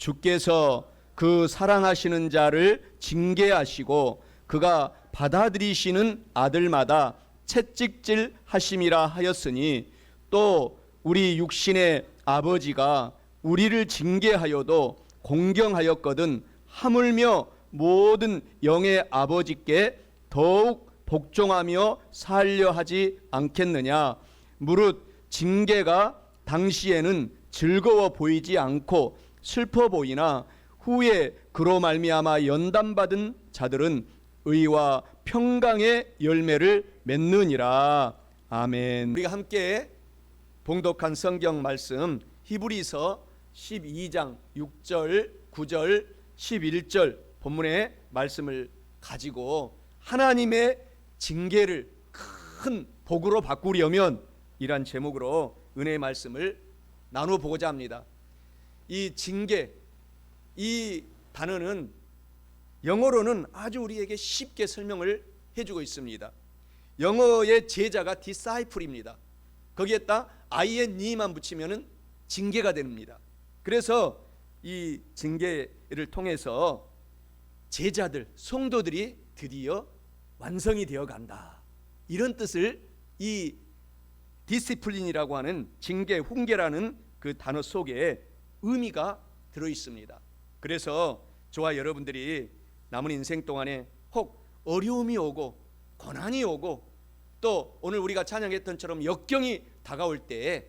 주께서 그 사랑하시는 자를 징계하시고 그가 받아들이시는 아들마다 채찍질 하심이라 하였으니 또 우리 육신의 아버지가 우리를 징계하여도 공경하였거든 하물며 모든 영의 아버지께 더욱 복종하며 살려 하지 않겠느냐. 무릇 징계가 당시에는 즐거워 보이지 않고 슬퍼 보이나 후에 그로 말미암아 연단받은 자들은 의와 평강의 열매를 맺느니라. 아멘. 우리가 함께 봉독한 성경 말씀 히브리서 12장 6절 9절 11절 본문의 말씀을 가지고 하나님의 징계를 큰 복으로 바꾸려면 이란 제목으로 은혜의 말씀을 나누어 보고자 합니다. 이 징계, 이 단어는 영어로는 아주 우리에게 쉽게 설명을 해주고 있습니다. 영어의 제자가 disciple입니다. 거기에다 ing만 붙이면 징계가 됩니다. 그래서 이 징계를 통해서 제자들, 성도들이 드디어 완성이 되어 간다, 이런 뜻을 이 디시플린이라고 하는 징계, 훈계라는 그 단어 속에 의미가 들어 있습니다. 그래서 저와 여러분들이 남은 인생 동안에 혹 어려움이 오고 고난이 오고 또 오늘 우리가 찬양했던 처럼 역경이 다가올 때에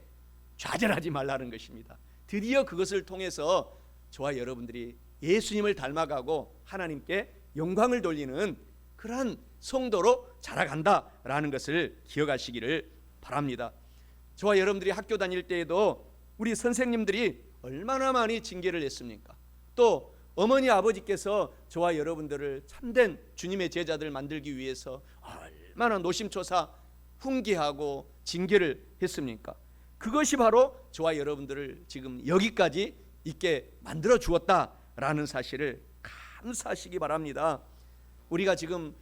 좌절하지 말라는 것입니다. 드디어 그것을 통해서 저와 여러분들이 예수님을 닮아가고 하나님께 영광을 돌리는 그러한 성도로 자라간다라는 것을 기억하시기를 바랍니다. 저와 여러분들이 학교 다닐 때에도 우리 선생님들이 얼마나 많이 징계를 했습니까? 또 어머니 아버지께서 저와 여러분들을 참된 주님의 제자들 만들기 위해서 얼마나 노심초사 훈계하고 징계를 했습니까? 그것이 바로 저와 여러분들을 지금 여기까지 있게 만들어 주었다라는 사실을 감사하시기 바랍니다. 우리가 지금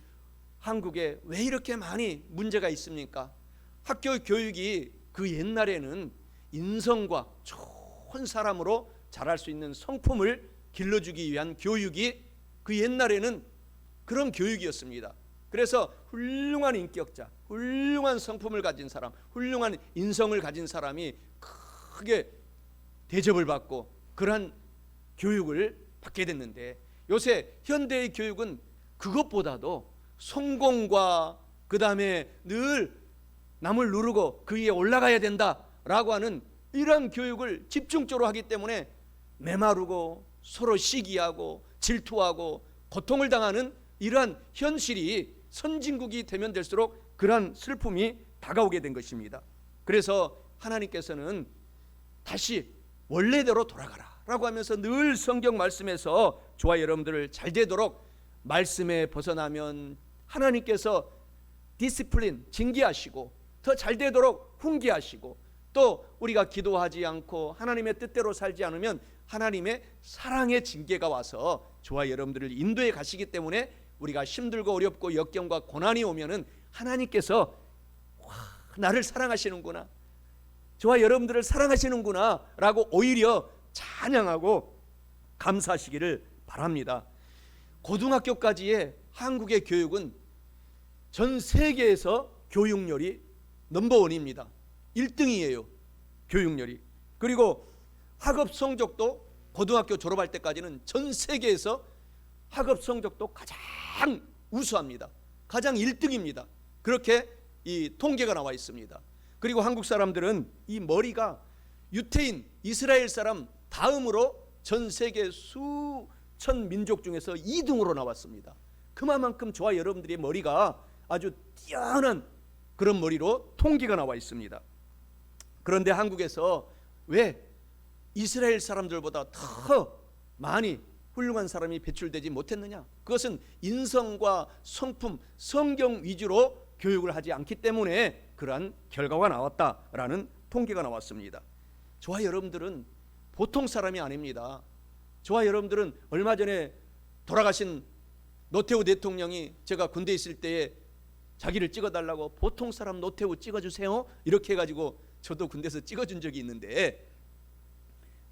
한국에 왜 이렇게 많이 문제가 있습니까? 학교 교육이 그 옛날에는 인성과 좋은 사람으로 자랄 수 있는 성품을 길러주기 위한 교육이 그 옛날에는 그런 교육이었습니다. 그래서 훌륭한 인격자, 훌륭한 성품을 가진 사람, 훌륭한 인성을 가진 사람이 크게 대접을 받고 그러한 교육을 받게 됐는데, 요새 현대의 교육은 그것보다도 성공과 그 다음에 늘 남을 누르고 그 위에 올라가야 된다라고 하는 이러한 교육을 집중적으로 하기 때문에 메마르고 서로 시기하고 질투하고 고통을 당하는 이러한 현실이 선진국이 되면 될수록 그러한 슬픔이 다가오게 된 것입니다. 그래서 하나님께서는 다시 원래대로 돌아가라 라고 하면서 늘 성경 말씀에서 저와 여러분들을 잘 되도록, 말씀에 벗어나면 하나님께서 디시플린, 징계하시고 더 잘 되도록 훈계하시고, 또 우리가 기도하지 않고 하나님의 뜻대로 살지 않으면 하나님의 사랑의 징계가 와서 저와 여러분들을 인도해 가시기 때문에 우리가 힘들고 어렵고 역경과 고난이 오면은 하나님께서 나를 사랑하시는구나, 저와 여러분들을 사랑하시는구나 라고 오히려 찬양하고 감사하시기를 바랍니다. 고등학교까지의 한국의 교육은 전 세계에서 교육열이 넘버원입니다. 1등이에요, 교육열이. 그리고 학업 성적도 고등학교 졸업할 때까지는 전 세계에서 학업 성적도 가장 우수합니다. 가장 1등입니다. 그렇게 이 통계가 나와 있습니다. 그리고 한국 사람들은 이 머리가 유태인, 이스라엘 사람 다음으로 전 세계 수천 민족 중에서 2등으로 나왔습니다. 그만큼 저와 여러분들의 머리가 아주 뛰어난 그런 머리로 통계가 나와 있습니다. 그런데 한국에서 왜 이스라엘 사람들보다 더 많이 훌륭한 사람이 배출되지 못했느냐? 그것은 인성과 성품, 성경 위주로 교육을 하지 않기 때문에 그러한 결과가 나왔다라는 통계가 나왔습니다. 저와 여러분들은 보통 사람이 아닙니다. 저와 여러분들은 얼마 전에 돌아가신 노태우 대통령이 제가 군대에 있을 때에 자기를 찍어달라고 보통 사람 노태우 찍어주세요 이렇게 해가지고 저도 군대에서 찍어준 적이 있는데,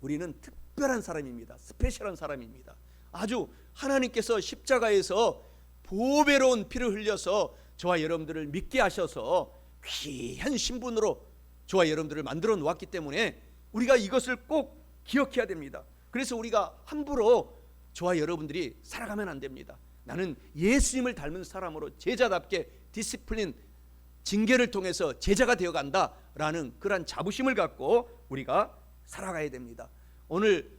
우리는 특별한 사람입니다. 스페셜한 사람입니다. 아주 하나님께서 십자가에서 보배로운 피를 흘려서 저와 여러분들을 믿게 하셔서 귀한 신분으로 저와 여러분들을 만들어 놓았기 때문에 우리가 이것을 꼭 기억해야 됩니다. 그래서 우리가 함부로 저와 여러분들이 살아가면 안 됩니다. 나는 예수님을 닮은 사람으로 제자답게 디시플린, 징계를 통해서 제자가 되어간다라는 그러한 자부심을 갖고 우리가 살아가야 됩니다. 오늘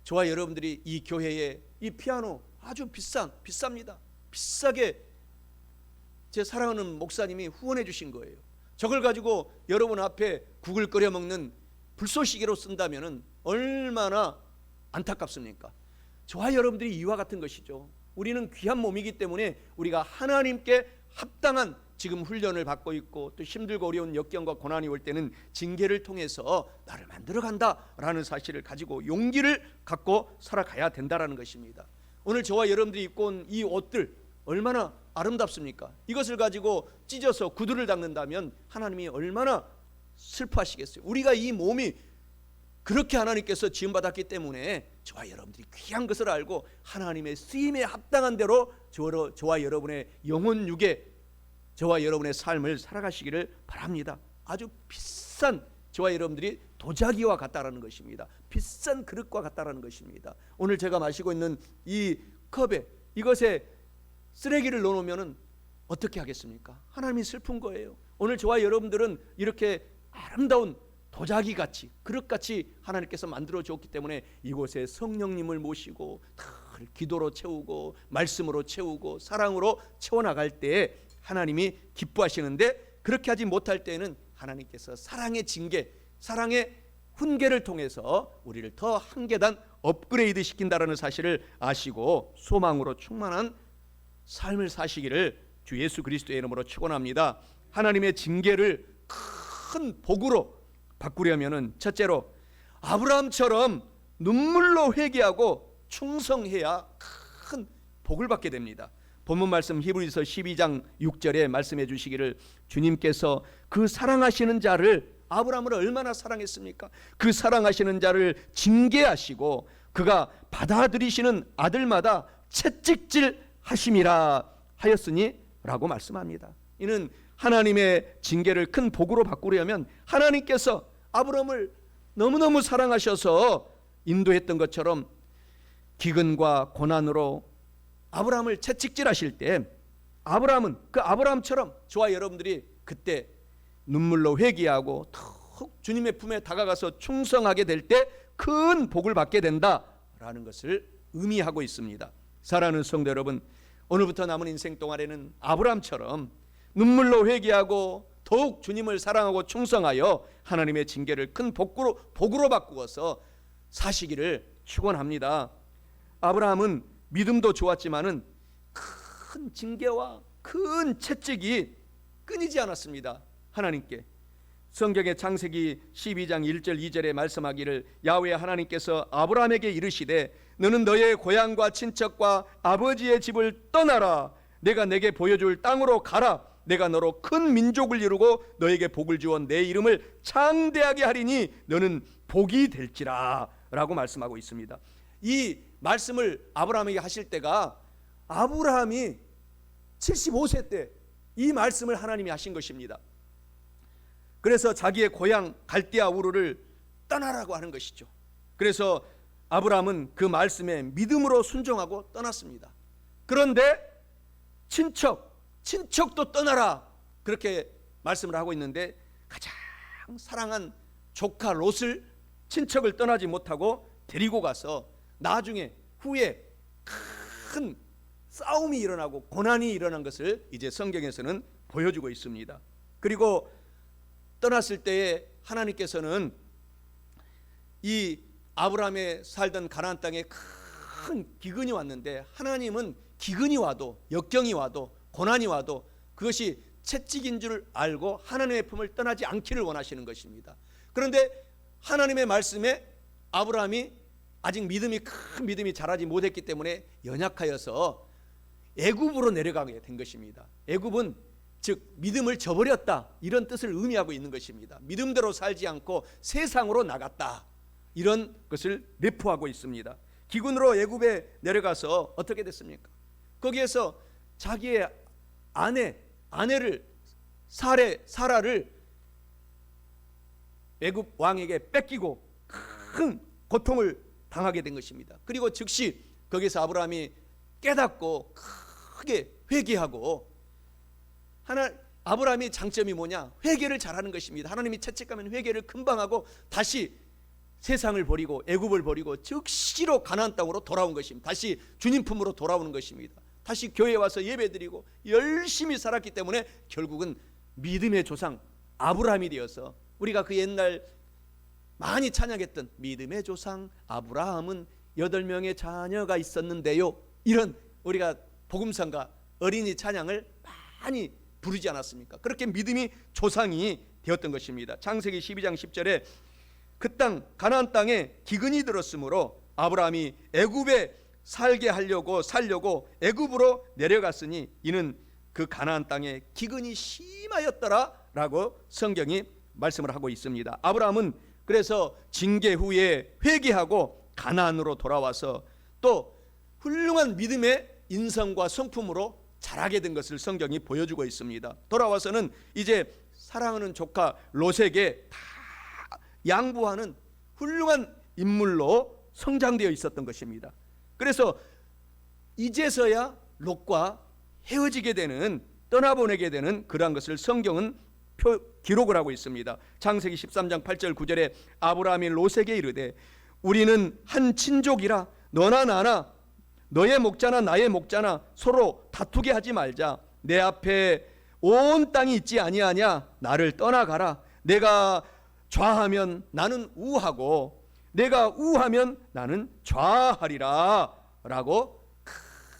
저와 여러분들이 이 교회에 이 피아노 아주 비쌉니다. 비싸게 제 사랑하는 목사님이 후원해 주신 거예요. 저걸 가지고 여러분 앞에 국을 끓여 먹는 불쏘시개로 쓴다면 얼마나 안타깝습니까? 저와 여러분들이 이와 같은 것이죠. 우리는 귀한 몸이기 때문에 우리가 하나님께 합당한 지금 훈련을 받고 있고, 또 힘들고 어려운 역경과 고난이 올 때는 징계를 통해서 나를 만들어 간다라는 사실을 가지고 용기를 갖고 살아가야 된다라는 것입니다. 오늘 저와 여러분들이 입고 온 이 옷들 얼마나 아름답습니까? 이것을 가지고 찢어서 구두를 닦는다면 하나님이 얼마나 슬퍼하시겠어요. 우리가 이 몸이 그렇게 하나님께서 지음받았기 때문에 저와 여러분들이 귀한 것을 알고 하나님의 쓰임에 합당한 대로 저와 여러분의 영혼 육에 저와 여러분의 삶을 살아가시기를 바랍니다. 아주 비싼 저와 여러분들이 도자기와 같다라는 것입니다. 비싼 그릇과 같다라는 것입니다. 오늘 제가 마시고 있는 이 컵에 이것에 쓰레기를 넣어놓으면 어떻게 하겠습니까? 하나님이 슬픈 거예요. 오늘 저와 여러분들은 이렇게 아름다운 도자기같이 그릇같이 하나님께서 만들어 주었기 때문에 이곳에 성령님을 모시고 늘 기도로 채우고 말씀으로 채우고 사랑으로 채워나갈 때에 하나님이 기뻐하시는데, 그렇게 하지 못할 때는 하나님께서 사랑의 징계, 사랑의 훈계를 통해서 우리를 더 한 계단 업그레이드 시킨다라는 사실을 아시고 소망으로 충만한 삶을 사시기를 주 예수 그리스도의 이름으로 축원합니다. 하나님의 징계를 큰 복으로 바꾸려면은 첫째로 아브라함처럼 눈물로 회개하고 충성해야 큰 복을 받게 됩니다. 본문 말씀 히브리서 12장 6절에 말씀해 주시기를, 주님께서 그 사랑하시는 자를, 아브라함을 얼마나 사랑했습니까? 그 사랑하시는 자를 징계하시고 그가 받아들이시는 아들마다 채찍질 하심이라 하였으니 라고 말씀합니다. 이는 하나님의 징계를 큰 복으로 바꾸려면 하나님께서 아브라함을 너무너무 사랑하셔서 인도했던 것처럼 기근과 고난으로 아브라함을 채찍질하실 때 아브라함은 그 아브라함처럼 저와 여러분들이 그때 눈물로 회개하고 툭 주님의 품에 다가가서 충성하게 될 때 큰 복을 받게 된다라는 것을 의미하고 있습니다. 사랑하는 성도 여러분, 오늘부터 남은 인생 동안에는 아브라함처럼 눈물로 회개하고 더욱 주님을 사랑하고 충성하여 하나님의 징계를 큰 복으로 바꾸어서 사시기를 축원합니다. 아브라함은 믿음도 좋았지만은 큰 징계와 큰 채찍이 끊이지 않았습니다. 하나님께 성경의 창세기 12장 1절 2절에 말씀하기를, 야훼 하나님께서 아브라함에게 이르시되 너는 너의 고향과 친척과 아버지의 집을 떠나라. 내가 내게 보여줄 땅으로 가라. 내가 너로 큰 민족을 이루고 너에게 복을 주어 내 이름을 창대하게 하리니 너는 복이 될지라 라고 말씀하고 있습니다. 이 말씀을 아브라함에게 하실 때가 아브라함이 75세 때 이 말씀을 하나님이 하신 것입니다. 그래서 자기의 고향 갈대아 우르를 떠나라고 하는 것이죠. 그래서 아브라함은 그 말씀에 믿음으로 순종하고 떠났습니다. 그런데 친척도 떠나라 그렇게 말씀을 하고 있는데, 가장 사랑한 조카 롯을 친척을 떠나지 못하고 데리고 가서 나중에 후에 큰 싸움이 일어나고 고난이 일어난 것을 이제 성경에서는 보여주고 있습니다. 그리고 떠났을 때에 하나님께서는 이 아브라함의 살던 가나안 땅에 큰 기근이 왔는데, 하나님은 기근이 와도 역경이 와도 고난이 와도 그것이 채찍인 줄 알고 하나님의 품을 떠나지 않기를 원하시는 것입니다. 그런데 하나님의 말씀에 아브라함이 아직 큰 믿음이 자라지 못했기 때문에 연약하여서 애굽으로 내려가게 된 것입니다. 애굽은 즉 믿음을 저버렸다 이런 뜻을 의미하고 있는 것입니다. 믿음대로 살지 않고 세상으로 나갔다. 이런 것을 내포하고 있습니다. 기근으로 애굽에 내려가서 어떻게 됐습니까? 거기에서 자기의 아내를 사라를 애굽 왕에게 뺏기고 큰 고통을 당하게 된 것입니다. 그리고 즉시 거기서 아브라함이 깨닫고 크게 회개하고, 아브라함이 장점이 뭐냐? 회개를 잘하는 것입니다. 하나님이 채찍하면 회개를 금방 하고 다시 세상을 버리고 애굽을 버리고 즉시로 가나안 땅으로 돌아온 것입니다. 다시 주님 품으로 돌아오는 것입니다. 다시 교회에 와서 예배드리고 열심히 살았기 때문에 결국은 믿음의 조상 아브라함이 되어서, 우리가 그 옛날 많이 찬양했던 믿음의 조상 아브라함은 8명의 자녀가 있었는데요, 이런 우리가 복음성가 어린이 찬양을 많이 부르지 않았습니까? 그렇게 믿음이 조상이 되었던 것입니다. 창세기 12장 10절에 그 땅 가나안 땅에 기근이 들었으므로 아브라함이 애굽에 살려고 애굽으로 내려갔으니 이는 그 가나안 땅에 기근이 심하였더라라고 성경이 말씀을 하고 있습니다. 아브라함은 그래서 징계 후에 회개하고 가나안으로 돌아와서 또 훌륭한 믿음의 인성과 성품으로 자라게 된 것을 성경이 보여주고 있습니다. 돌아와서는 이제 사랑하는 조카 롯에게 다 양보하는 훌륭한 인물로 성장되어 있었던 것입니다. 그래서 이제서야 롯과 헤어지게 되는, 떠나보내게 되는 그러한 것을 성경은 기록을 하고 있습니다. 창세기 13장 8절 9절에 아브라함이 롯에게 이르되 우리는 한 친족이라 너나 나나 너의 목자나 나의 목자나 서로 다투게 하지 말자. 내 앞에 온 땅이 있지 아니하냐? 나를 떠나가라. 내가 좌하면 나는 우하고 내가 우하면 나는 좌하리라 라고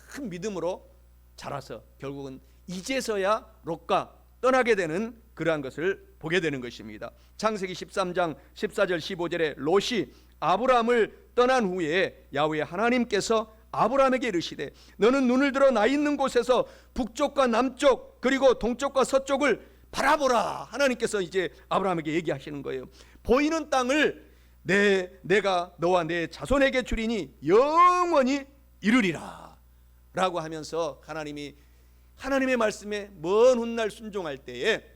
큰 믿음으로 자라서 결국은 이제서야 롯과 떠나게 되는 그러한 것을 보게 되는 것입니다. 창세기 13장 14절 15절에 롯이 아브라함을 떠난 후에 야훼 하나님께서 아브라함에게 이르시되 너는 눈을 들어 나 있는 곳에서 북쪽과 남쪽 그리고 동쪽과 서쪽을 바라보라. 하나님께서 이제 아브라함에게 얘기하시는 거예요. 보이는 땅을 내가 너와 내 자손에게 주리니 영원히 이르리라 라고 하면서 하나님의 말씀에 먼 훗날 순종할 때에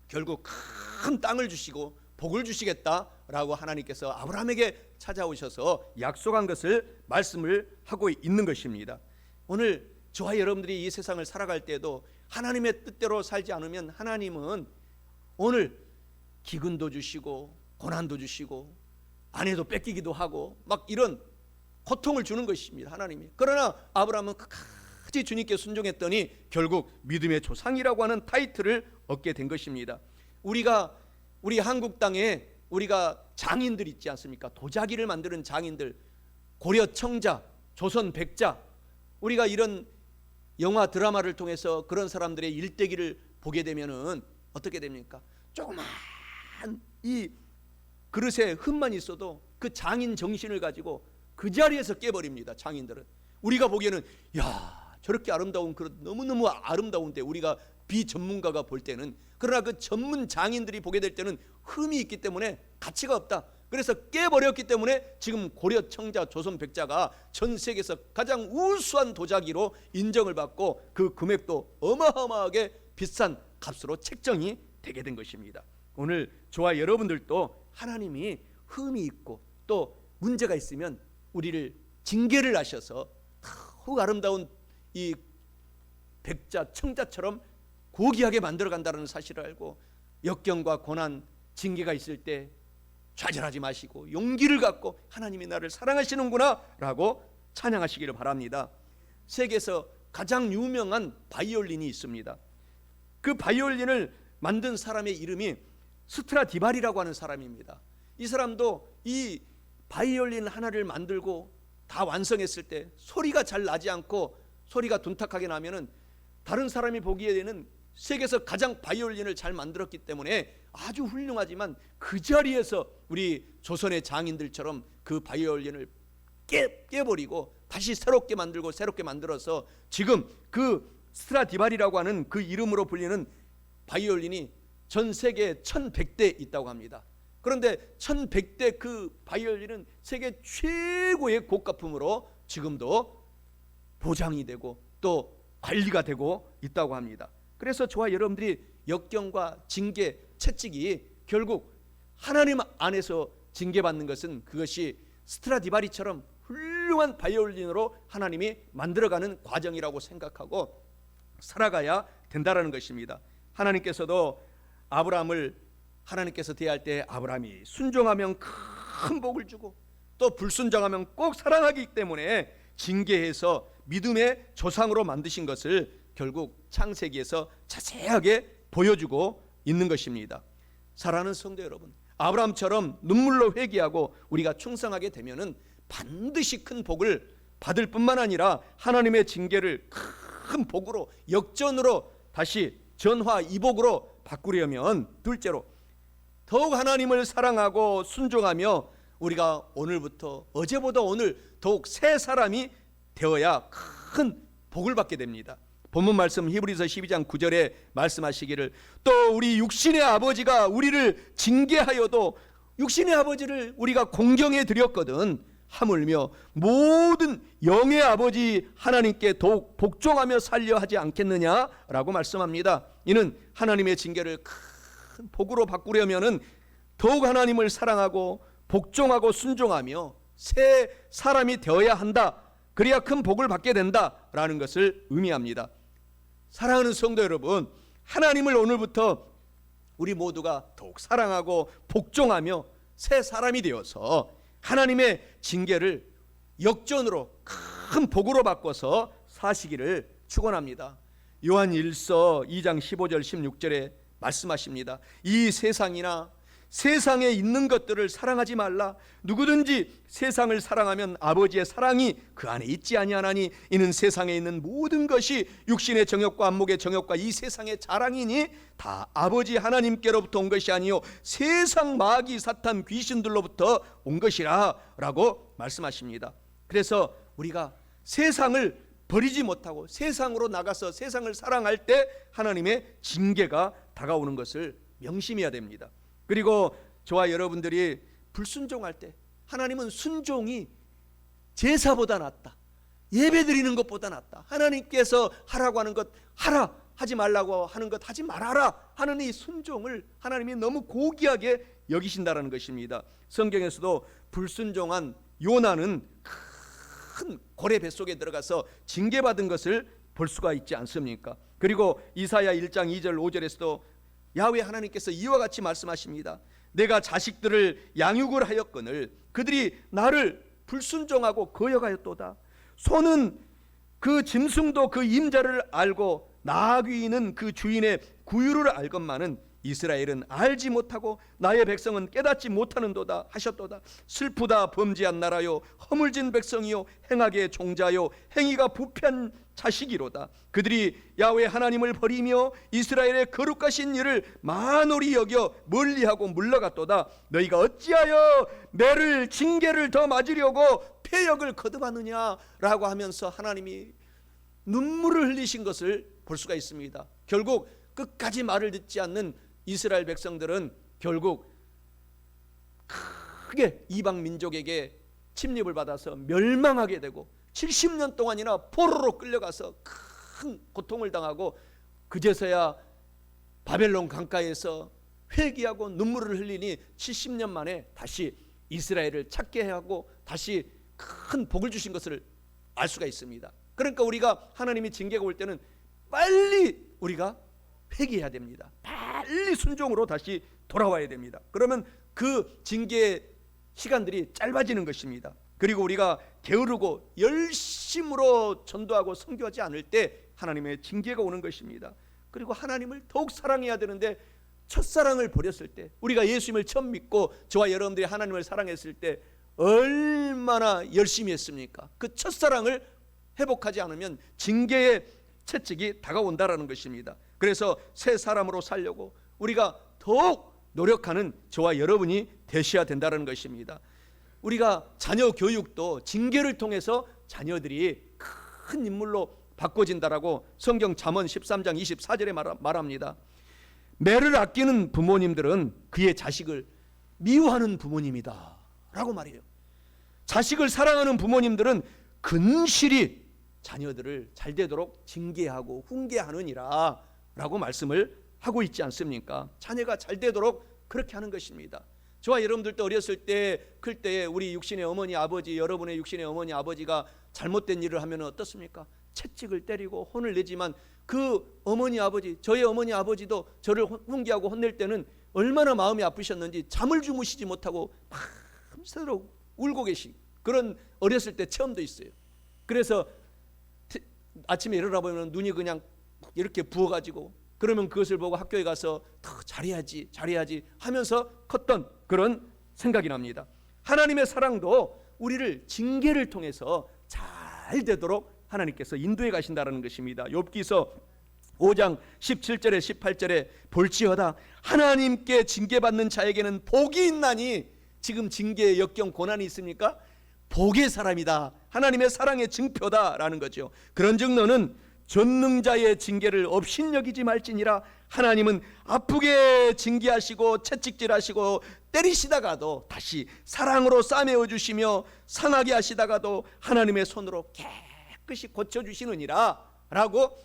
결국 큰 땅을 주시고 복을 주시겠다라고 하나님께서 아브라함에게 찾아오셔서 약속한 것을 말씀을 하고 있는 것입니다. 오늘 저와 여러분들이 이 세상을 살아갈 때도 하나님의 뜻대로 살지 않으면 하나님은 오늘 기근도 주시고 고난도 주시고 아내도 뺏기기도 하고 막 이런 고통을 주는 것입니다. 하나님이. 그러나 아브라함은 끝까지 주님께 순종했더니 결국 믿음의 조상이라고 하는 타이틀을 얻게 된 것입니다. 우리 한국 땅에 우리가 장인들 있지 않습니까? 도자기를 만드는 장인들, 고려 청자, 조선 백자, 우리가 이런 영화 드라마를 통해서 그런 사람들의 일대기를 보게 되면은 어떻게 됩니까? 조그만 이 그릇에 흠만 있어도 그 장인 정신을 가지고 그 자리에서 깨버립니다. 장인들은. 우리가 보기에는 야 저렇게 아름다운 그릇 너무너무 아름다운데 우리가 비전문가가 볼 때는, 그러나 그 전문 장인들이 보게 될 때는 흠이 있기 때문에 가치가 없다. 그래서 깨버렸기 때문에 지금 고려 청자 조선 백자가 전 세계에서 가장 우수한 도자기로 인정을 받고 그 금액도 어마어마하게 비싼 값으로 책정이 되게 된 것입니다. 오늘 저와 여러분들도 하나님이 흠이 있고 또 문제가 있으면 우리를 징계를 하셔서 더욱 아름다운 이 백자 청자처럼 고귀하게 만들어 간다는 사실을 알고 역경과 고난 징계가 있을 때 좌절하지 마시고 용기를 갖고 하나님이 나를 사랑하시는구나 라고 찬양하시기를 바랍니다. 세계에서 가장 유명한 바이올린이 있습니다. 그 바이올린을 만든 사람의 이름이 스트라디바리라고 하는 사람입니다. 이 사람도 이 바이올린 하나를 만들고 다 완성했을 때 소리가 잘 나지 않고 소리가 둔탁하게 나면은 다른 사람이 보기에는 세계에서 가장 바이올린을 잘 만들었기 때문에 아주 훌륭하지만 그 자리에서 우리 조선의 장인들처럼 그 바이올린을 깨버리고 다시 새롭게 만들고 새롭게 만들어서 지금 그 스트라디바리라고 하는 그 이름으로 불리는 바이올린이 전 세계에 1100대 있다고 합니다. 그런데 1100대 그 바이올린은 세계 최고의 고가품으로 지금도 보장이 되고 또 관리가 되고 있다고 합니다. 그래서 저와 여러분들이 역경과 징계, 채찍이 결국 하나님 안에서 징계받는 것은 그것이 스트라디바리처럼 훌륭한 바이올린으로 하나님이 만들어가는 과정이라고 생각하고 살아가야 된다는 것입니다. 하나님께서도 아브라함을 하나님께서 대할 때 아브라함이 순종하면 큰 복을 주고 또 불순종하면 꼭 사랑하기 때문에 징계해서 믿음의 조상으로 만드신 것을 결국 창세기에서 자세하게 보여주고 있는 것입니다. 사랑하는 성도 여러분, 아브라함처럼 눈물로 회개하고 우리가 충성하게 되면은 반드시 큰 복을 받을 뿐만 아니라 하나님의 징계를 큰 복으로 역전으로 다시 전화 이복으로 바꾸려면 둘째로 더욱 하나님을 사랑하고 순종하며 우리가 오늘부터 어제보다 오늘 더욱 새 사람이 되어야 큰 복을 받게 됩니다. 본문 말씀 히브리서 12장 9절에 말씀하시기를 또 우리 육신의 아버지가 우리를 징계하여도 육신의 아버지를 우리가 공경해 드렸거든 하물며 모든 영의 아버지 하나님께 더욱 복종하며 살려 하지 않겠느냐라고 말씀합니다. 이는 하나님의 징계를 큰 복으로 바꾸려면은 더욱 하나님을 사랑하고 복종하고 순종하며 새 사람이 되어야 한다. 그래야 큰 복을 받게 된다라는 것을 의미합니다. 사랑하는 성도 여러분, 하나님을 오늘부터 우리 모두가 더욱 사랑하고 복종하며 새 사람이 되어서 하나님의 징계를 역전으로 큰 복으로 바꿔서 사시기를 축원합니다. 요한 1서 2장 15절 16절에 말씀하십니다. 이 세상이나 세상에 있는 것들을 사랑하지 말라. 누구든지 세상을 사랑하면 아버지의 사랑이 그 안에 있지 아니하나니 이는 세상에 있는 모든 것이 육신의 정욕과 안목의 정욕과 이 세상의 자랑이니 다 아버지 하나님께로부터 온 것이 아니요 세상 마귀 사탄 귀신들로부터 온 것이라 라고 말씀하십니다. 그래서 우리가 세상을 버리지 못하고 세상으로 나가서 세상을 사랑할 때 하나님의 징계가 다가오는 것을 명심해야 됩니다. 그리고 저와 여러분들이 불순종할 때 하나님은 순종이 제사보다 낫다, 예배 드리는 것보다 낫다, 하나님께서 하라고 하는 것 하라, 하지 말라고 하는 것 하지 말아라 하는 이 순종을 하나님이 너무 고귀하게 여기신다는 것입니다. 성경에서도 불순종한 요나는 큰 고래 뱃속에 들어가서 징계받은 것을 볼 수가 있지 않습니까? 그리고 이사야 1장 2절 5절에서도 야훼 하나님께서 이와 같이 말씀하십니다. 내가 자식들을 양육을 하였거늘 그들이 나를 불순종하고 거역하였도다. 소는 그 짐승도 그 임자를 알고 나귀는 그 주인의 구유를 알건만은 이스라엘은 알지 못하고 나의 백성은 깨닫지 못하는도다 하셨도다. 슬프다 범죄한 나라요 허물진 백성이요 행악의 종자요 행위가 부패한 자식이로다. 그들이 야훼 하나님을 버리며 이스라엘의 거룩하신 일을 만홀히 여겨 멀리하고 물러갔도다. 너희가 어찌하여 매를 징계를 더 맞으려고 패역을 거듭하느냐라고 하면서 하나님이 눈물을 흘리신 것을 볼 수가 있습니다. 결국 끝까지 말을 듣지 않는 이스라엘 백성들은 결국 크게 이방 민족에게 침입을 받아서 멸망하게 되고 70년 동안이나 포로로 끌려가서 큰 고통을 당하고 그제서야 바벨론 강가에서 회개하고 눈물을 흘리니 70년 만에 다시 이스라엘을 찾게 하고 다시 큰 복을 주신 것을 알 수가 있습니다. 그러니까 우리가 하나님이 징계가 올 때는 빨리 우리가 회개해야 됩니다. 빨리 순종으로 다시 돌아와야 됩니다. 그러면 그 징계의 시간들이 짧아지는 것입니다. 그리고 우리가 게으르고 열심으로 전도하고 선교하지 않을 때 하나님의 징계가 오는 것입니다. 그리고 하나님을 더욱 사랑해야 되는데 첫사랑을 버렸을 때, 우리가 예수님을 처음 믿고 저와 여러분들이 하나님을 사랑했을 때 얼마나 열심히 했습니까? 그 첫사랑을 회복하지 않으면 징계의 채찍이 다가온다라는 것입니다. 그래서 새 사람으로 살려고 우리가 더욱 노력하는 저와 여러분이 되셔야 된다는 것입니다. 우리가 자녀 교육도 징계를 통해서 자녀들이 큰 인물로 바꿔진다라고 성경 잠언 13장 24절에 말합니다. 매를 아끼는 부모님들은 그의 자식을 미워하는 부모님이다 라고 말해요. 자식을 사랑하는 부모님들은 근실히 자녀들을 잘 되도록 징계하고 훈계하느니라 라고 말씀을 하고 있지 않습니까? 자녀가 잘 되도록 그렇게 하는 것입니다. 저와 여러분들도 어렸을 때, 클 때 우리 육신의 어머니 아버지, 여러분의 육신의 어머니 아버지가 잘못된 일을 하면 어떻습니까? 채찍을 때리고 혼을 내지만 그 어머니 아버지, 저의 어머니 아버지도 저를 훈계하고 혼낼 때는 얼마나 마음이 아프셨는지 잠을 주무시지 못하고 밤새도록 울고 계신 그런 어렸을 때 체험도 있어요. 그래서 아침에 일어나 보면 눈이 그냥 이렇게 부어가지고, 그러면 그것을 보고 학교에 가서 더 잘해야지 하면서 컸던 그런 생각이 납니다. 하나님의 사랑도 우리를 징계를 통해서 잘 되도록 하나님께서 인도해 가신다는 것입니다. 욥기서 5장 17절에 18절에 볼지어다 하나님께 징계받는 자에게는 복이 있나니, 지금 징계의 역경 고난이 있습니까? 복의 사람이다, 하나님의 사랑의 증표다라는 거죠. 그런즉 너는 전능자의 징계를 업신여기지 말지니라. 하나님은 아프게 징계하시고 채찍질하시고 때리시다가도 다시 사랑으로 싸매어 주시며 상하게 하시다가도 하나님의 손으로 깨끗이 고쳐주시느니라 라고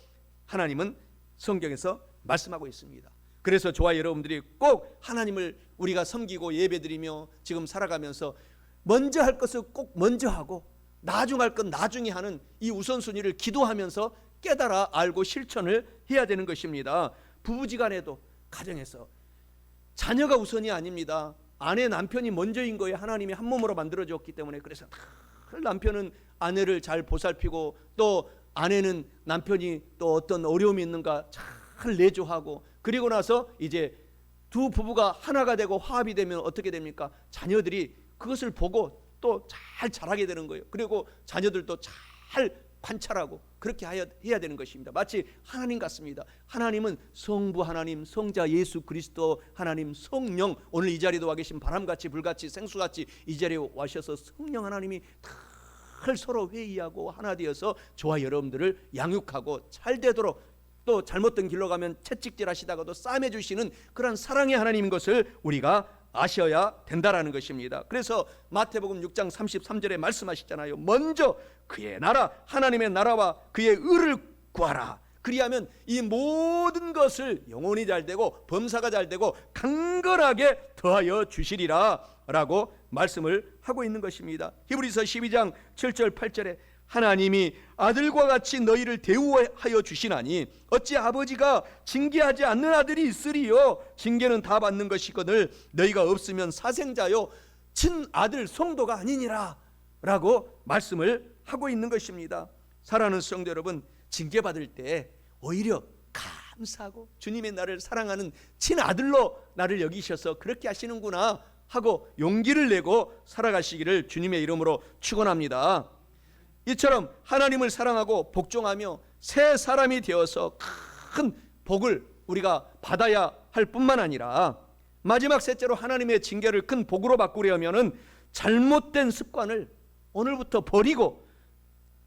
하나님은 성경에서 말씀하고 있습니다. 그래서 저와 여러분들이 꼭 하나님을 우리가 섬기고 예배드리며 지금 살아가면서 먼저 할 것을 꼭 먼저 하고 나중 할 건 나중에 하는 이 우선순위를 기도하면서 깨달아 알고 실천을 해야 되는 것입니다. 부부지간에도 가정에서 자녀가 우선이 아닙니다. 아내 남편이 먼저인 거예요. 하나님이 한 몸으로 만들어줬기 때문에. 그래서 남편은 아내를 잘 보살피고 또 아내는 남편이 또 어떤 어려움이 있는가 잘 내조하고, 그리고 나서 이제 두 부부가 하나가 되고 화합이 되면 어떻게 됩니까? 자녀들이 그것을 보고 또 잘 자라게 되는 거예요. 그리고 자녀들도 잘 관찰하고 그렇게 해야 되는 것입니다. 마치 하나님 같습니다. 하나님은 성부 하나님, 성자 예수 그리스도 하나님, 성령, 오늘 이 자리에 와 계신 바람같이 불같이 생수같이 이 자리에 와셔서 성령 하나님이 잘 서로 회의하고 하나 되어서 저와 여러분들을 양육하고 잘 되도록, 또 잘못된 길로 가면 채찍질 하시다가도 싸매 주시는 그런 사랑의 하나님인 것을 우리가 아셔야 된다라는 것입니다. 그래서 마태복음 6장 33절에 말씀하시잖아요. 먼저 그의 나라, 하나님의 나라와 그의 의를 구하라. 그리하면 이 모든 것을 영혼이 잘 되고 범사가 잘 되고 강건하게 더하여 주시리라 라고 말씀을 하고 있는 것입니다. 히브리서 12장 7절 8절에 하나님이 아들과 같이 너희를 대우하여 주시나니 어찌 아버지가 징계하지 않는 아들이 있으리요? 징계는 다 받는 것이거늘 너희가 없으면 사생자요 친아들 성도가 아니니라 라고 말씀을 하고 있는 것입니다. 사랑하는 성도 여러분, 징계받을 때 오히려 감사하고 주님의 나를 사랑하는 친아들로 나를 여기셔서 그렇게 하시는구나 하고 용기를 내고 살아가시기를 주님의 이름으로 축원합니다. 이처럼 하나님을 사랑하고 복종하며 새 사람이 되어서 큰 복을 우리가 받아야 할 뿐만 아니라 마지막 셋째로 하나님의 징계를 큰 복으로 바꾸려면 잘못된 습관을 오늘부터 버리고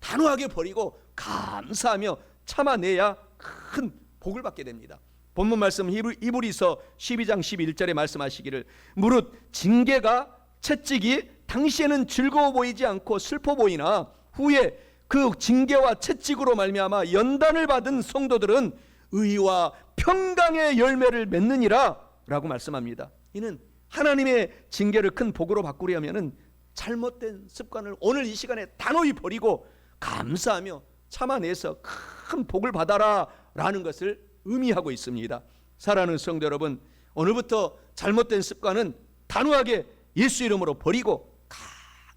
단호하게 버리고 감사하며 참아내야 큰 복을 받게 됩니다. 본문 말씀 히브리서 12장 11절에 말씀하시기를 무릇 징계가 채찍이 당시에는 즐거워 보이지 않고 슬퍼 보이나 후에 그 징계와 채찍으로 말미암아 연단을 받은 성도들은 의와 평강의 열매를 맺느니라 라고 말씀합니다. 이는 하나님의 징계를 큰 복으로 바꾸려면 잘못된 습관을 오늘 이 시간에 단호히 버리고 감사하며 참아내서 큰 복을 받아라 라는 것을 의미하고 있습니다. 사랑하는 성도 여러분, 오늘부터 잘못된 습관은 단호하게 예수 이름으로 버리고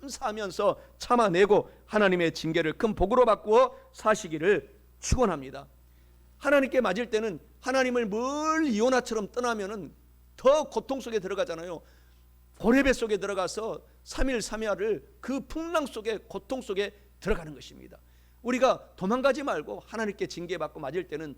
감사하면서 참아내고 하나님의 징계를 큰 복으로 바꾸어 사시기를 축원합니다. 하나님께 맞을 때는 하나님을 멀리 요나처럼 떠나면은 더 고통 속에 들어가잖아요. 고레배 속에 들어가서 3일 3야를 그 풍랑 속에 고통 속에 들어가는 것입니다. 우리가 도망가지 말고 하나님께 징계받고 맞을 때는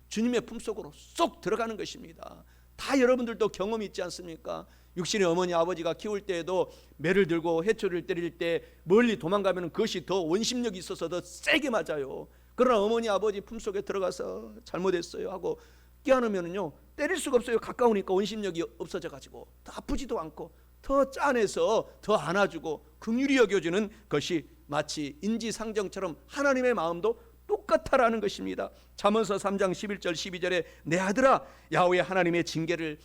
주님의 품속으로 쏙 들어가는 것입니다. 다 여러분들도 경험이 있지 않습니까? 육신의 어머니 아버지가 키울 때에도 매를 들고 해초를 때릴 때 멀리 도망가면 그것이 더 원심력이 있어서 더 세게 맞아요. 그러나 어머니 아버지 품속에 들어가서 잘못했어요 하고 맞게 않으면요 때릴 수가 없어요. 가까우니까 원심력이 없어져 가지고 더 아프지도 않고 더 짠해서 더 안아주고 긍휼히 여겨주는 것이 마치 인지상정처럼 하나님의 마음도 똑같다라는 것입니다. 잠언서 3장 11절 12절에 내 아들아 야훼 하나님의 징계를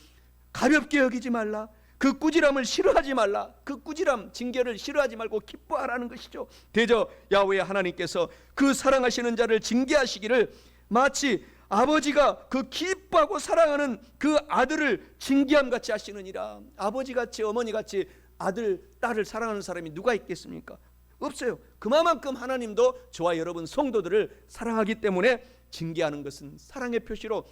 가볍게 여기지 말라. 그 꾸지람을 싫어하지 말라. 그 꾸지람 징계를 싫어하지 말고 기뻐하라는 것이죠. 대저 야훼 하나님께서 그 사랑하시는 자를 징계하시기를 마치 아버지가 그 기뻐하고 사랑하는 그 아들을 징계함같이 하시느니라. 아버지같이 어머니같이 아들 딸을 사랑하는 사람이 누가 있겠습니까? 없어요. 그만큼 하나님도 저와 여러분 성도들을 사랑하기 때문에 징계하는 것은 사랑의 표시로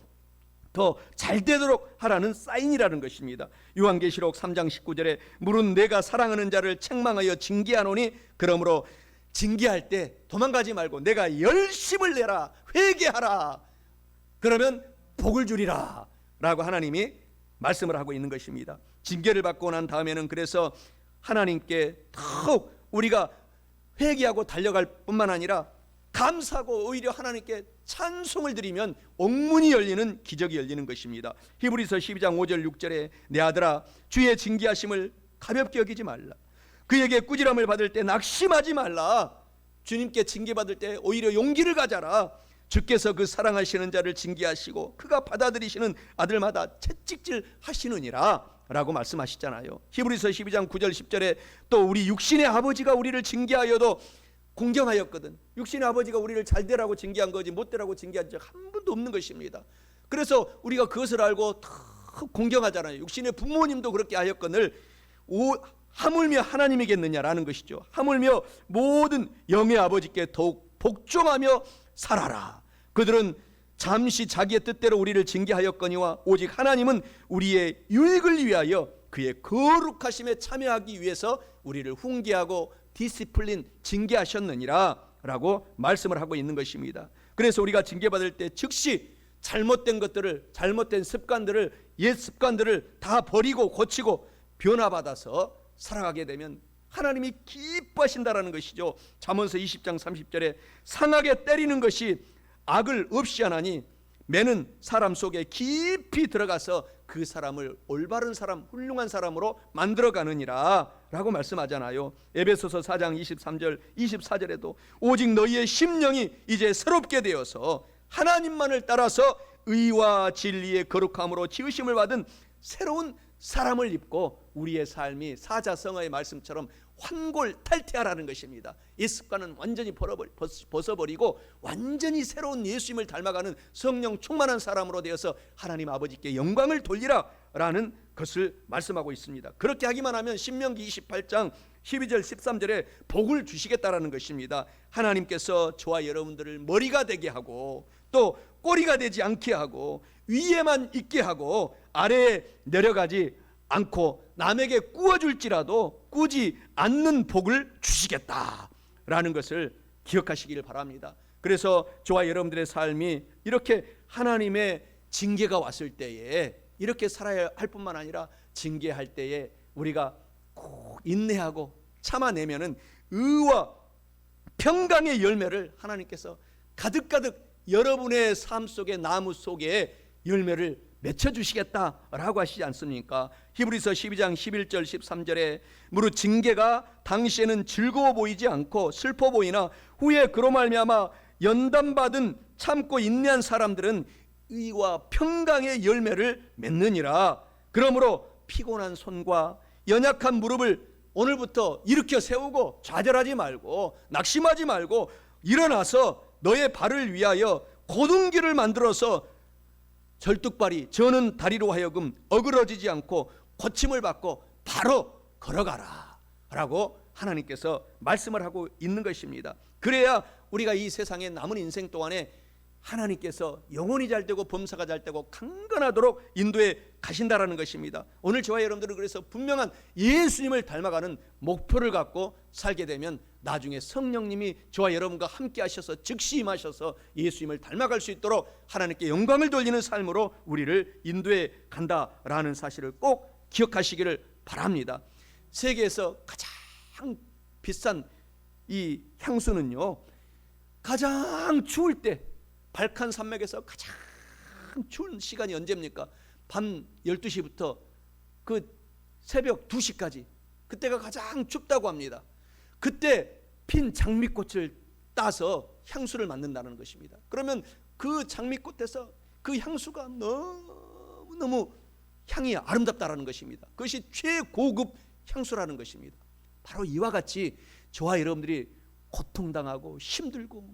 더 잘되도록 하라는 사인이라는 것입니다. 요한계시록 3장 19절에 물은 내가 사랑하는 자를 책망하여 징계하노니 그러므로 징계할 때 도망가지 말고 내가 열심을 내라, 회개하라, 그러면 복을 주리라 라고 하나님이 말씀을 하고 있는 것입니다. 징계를 받고 난 다음에는 그래서 하나님께 더욱 우리가 회개하고 달려갈 뿐만 아니라 감사하고 오히려 하나님께 찬송을 드리면 옥문이 열리는 기적이 열리는 것입니다. 히브리서 12장 5절 6절에 내 아들아 주의 징계하심을 가볍게 여기지 말라. 그에게 꾸지람을 받을 때 낙심하지 말라. 주님께 징계받을 때 오히려 용기를 가져라. 주께서 그 사랑하시는 자를 징계하시고 그가 받아들이시는 아들마다 채찍질 하시느니라 라고 말씀하시잖아요. 히브리서 12장 9절 10절에 또 우리 육신의 아버지가 우리를 징계하여도 공경하였거든. 육신의 아버지가 우리를 잘 되라고 징계한 거지 못 되라고 징계한 적 한 번도 없는 것입니다. 그래서 우리가 그것을 알고 더 공경하잖아요. 육신의 부모님도 그렇게 하였거늘 하물며 하나님이겠느냐라는 것이죠. 하물며 모든 영의 아버지께 더욱 복종하며 살아라. 그들은 잠시 자기의 뜻대로 우리를 징계하였거니와 오직 하나님은 우리의 유익을 위하여 그의 거룩하심에 참여하기 위해서 우리를 훈계하고 디시플린 징계하셨느니라 라고 말씀을 하고 있는 것입니다. 그래서 우리가 징계받을 때 즉시 잘못된 것들을, 잘못된 습관들을, 옛 습관들을 다 버리고 고치고 변화받아서 살아가게 되면 하나님이 기뻐하신다라는 것이죠. 잠언서 20장 30절에 상하게 때리는 것이 악을 없이 하나니 매는 사람 속에 깊이 들어가서 그 사람을 올바른 사람, 훌륭한 사람으로 만들어가느니라 라고 말씀하잖아요. 에베소서 4장 23절 24절에도 오직 너희의 심령이 이제 새롭게 되어서 하나님만을 따라서 의와 진리의 거룩함으로 지으심을 받은 새로운 사람을 입고 우리의 삶이 사자성어의 말씀처럼 환골탈태하라는 것입니다. 이 습관은 완전히 벗어버리고 완전히 새로운 예수님을 닮아가는 성령 충만한 사람으로 되어서 하나님 아버지께 영광을 돌리라 라는 것을 말씀하고 있습니다. 그렇게 하기만 하면 신명기 28장 12절 13절에 복을 주시겠다라는 것입니다. 하나님께서 저와 여러분들을 머리가 되게 하고 또 꼬리가 되지 않게 하고 위에만 있게 하고 아래에 내려가지 않고 남에게 꾸어줄지라도 꾸지 않는 복을 주시겠다라는 것을 기억하시기를 바랍니다. 그래서 저와 여러분들의 삶이 이렇게 하나님의 징계가 왔을 때에 이렇게 살아야 할 뿐만 아니라 징계할 때에 우리가 꼭 인내하고 참아내면은 의와 평강의 열매를 하나님께서 가득가득 여러분의 삶 속에 나무 속에 열매를 맺혀주시겠다라고 하시지 않습니까? 히브리서 12장 11절 13절에 무릇 징계가 당시에는 즐거워 보이지 않고 슬퍼 보이나 후에 그로 말미암아 연단받은 참고 인내한 사람들은 의와 평강의 열매를 맺느니라. 그러므로 피곤한 손과 연약한 무릎을 오늘부터 일으켜 세우고 좌절하지 말고 낙심하지 말고 일어나서 너의 발을 위하여 곧은 길을 만들어서 절뚝발이 저는 다리로 하여금 어그러지지 않고 고침을 받고 바로 걸어가라 라고 하나님께서 말씀을 하고 있는 것입니다. 그래야 우리가 이 세상에 남은 인생 동안에 하나님께서 영혼이 잘 되고 범사가 잘 되고 강건하도록 인도해 가신다라는 것입니다. 오늘 저와 여러분들은 그래서 분명한 예수님을 닮아가는 목표를 갖고 살게 되면 나중에 성령님이 저와 여러분과 함께 하셔서 즉시 임하셔서 예수님을 닮아갈 수 있도록 하나님께 영광을 돌리는 삶으로 우리를 인도해 간다라는 사실을 꼭 기억하시기를 바랍니다. 세계에서 가장 비싼 이 향수는요, 가장 추울 때 발칸 산맥에서 가장 추운 시간이 언제입니까? 밤 12시부터 그 새벽 2시까지, 그때가 가장 춥다고 합니다. 그때 핀 장미꽃을 따서 향수를 만든다는 것입니다. 그러면 그 장미꽃에서 그 향수가 너무너무 향이 아름답다라는 것입니다. 그것이 최고급 향수라는 것입니다. 바로 이와 같이 저와 여러분들이 고통당하고 힘들고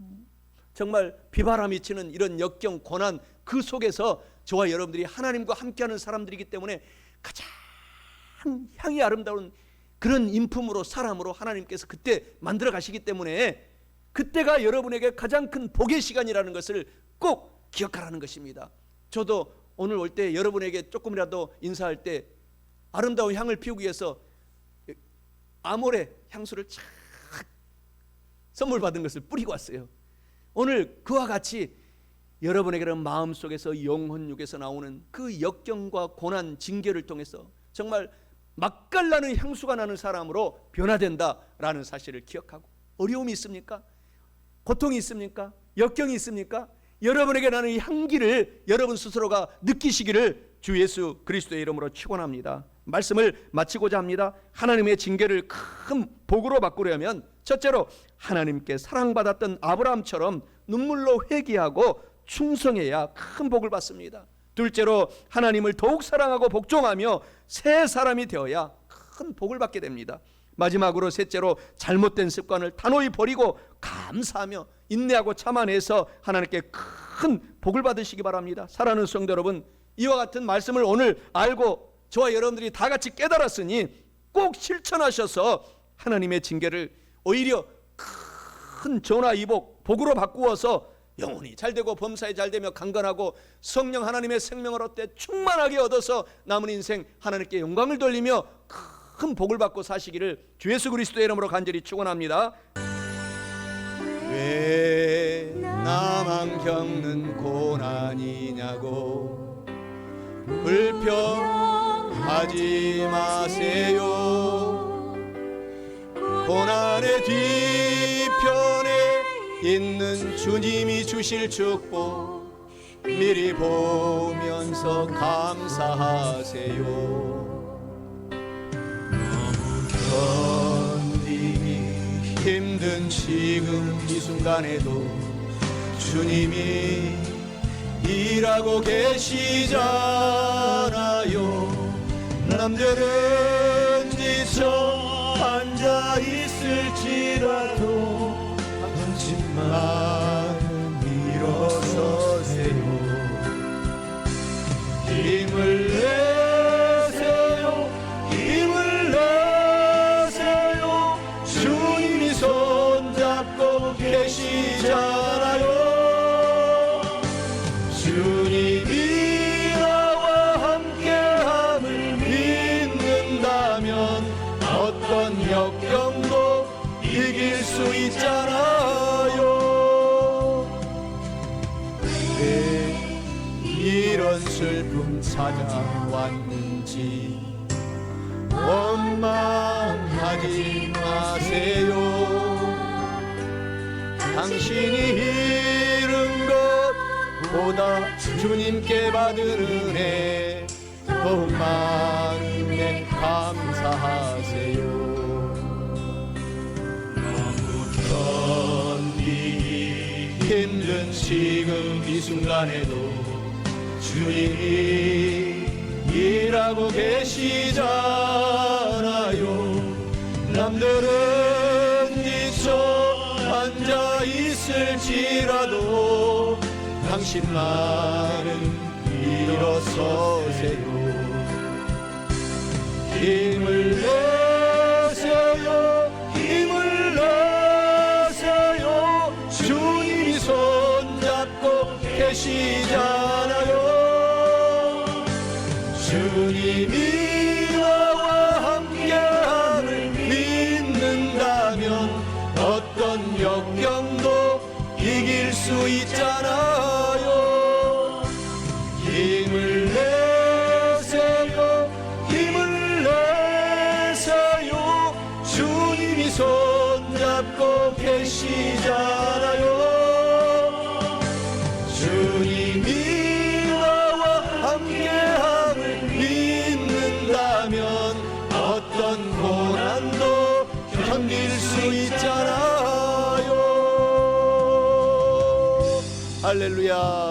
정말 비바람이 치는 이런 역경 고난 그 속에서 저와 여러분들이 하나님과 함께하는 사람들이기 때문에 가장 향이 아름다운 그런 인품으로, 사람으로 하나님께서 그때 만들어 가시기 때문에 그때가 여러분에게 가장 큰 복의 시간이라는 것을 꼭 기억하라는 것입니다. 저도 오늘 올 때 여러분에게 조금이라도 인사할 때 아름다운 향을 피우기 위해서 아모레 향수를 착 선물 받은 것을 뿌리고 왔어요. 오늘 그와 같이 여러분에게는 마음속에서 영혼육에서 나오는 그 역경과 고난, 징계를 통해서 정말 맛깔나는 향수가 나는 사람으로 변화된다라는 사실을 기억하고, 어려움이 있습니까? 고통이 있습니까? 역경이 있습니까? 여러분에게 나는 이 향기를 여러분 스스로가 느끼시기를 주 예수 그리스도의 이름으로 축원합니다. 말씀을 마치고자 합니다. 하나님의 징계를 큰 복으로 바꾸려면 첫째로 하나님께 사랑받았던 아브라함처럼 눈물로 회개하고 충성해야 큰 복을 받습니다. 둘째로 하나님을 더욱 사랑하고 복종하며 새 사람이 되어야 큰 복을 받게 됩니다. 마지막으로 셋째로 잘못된 습관을 단호히 버리고 감사하며 인내하고 참아내서 하나님께 큰 복을 받으시기 바랍니다. 사랑하는 성도 여러분, 이와 같은 말씀을 오늘 알고 저와 여러분들이 다 같이 깨달았으니 꼭 실천하셔서 하나님의 징계를 오히려 큰 전화 이복, 복으로 바꾸어서 영혼이 잘되고 범사에 잘되며 강건하고 성령 하나님의 생명을 얻되 충만하게 얻어서 남은 인생 하나님께 영광을 돌리며 큰 복을 받고 사시기를 주 예수 그리스도의 이름으로 간절히 축원합니다. 왜 나만 겪는 고난이냐고 불평하지 마세요. 고난의 뒤편에 있는 주님이 주실 축복 미리 보면서 감사하세요. 견디기 힘든 지금 이 순간에도 주님이 일하고 계시잖아요. 남들은 지쳐 앉아 있을지라도 당신만은 일어서세요. 힘을 내세요. 힘을 내세요. 주님이 손잡고 계시잖아요. 주님이 나와 함께함을 믿는다면 어떤 역경도 이길 수 있잖아요. 왜 이런 슬픔 찾아왔는지 원망하지 마세요. 당신이 잃은 것보다 주님께 받은 은혜 더욱 많음에 감사하세요. 견디기 힘든 지금 이 순간에도 주님이 일하고 계시잖아요. 남들은 지쳐 앉아 있을지라도 당신만은 일어서세요. 힘을 내세요. 힘을 내세요. 주님이 손잡고 계시잖아요. 주님이 나와 함께함을 믿는다면 어떤 역경도 이길 수 있잖아요. 힘을 내세요. 힘을 내세요. 주님이 손잡고 계시잖아요. 주님이 섬길 수 있잖아요. 할렐루야.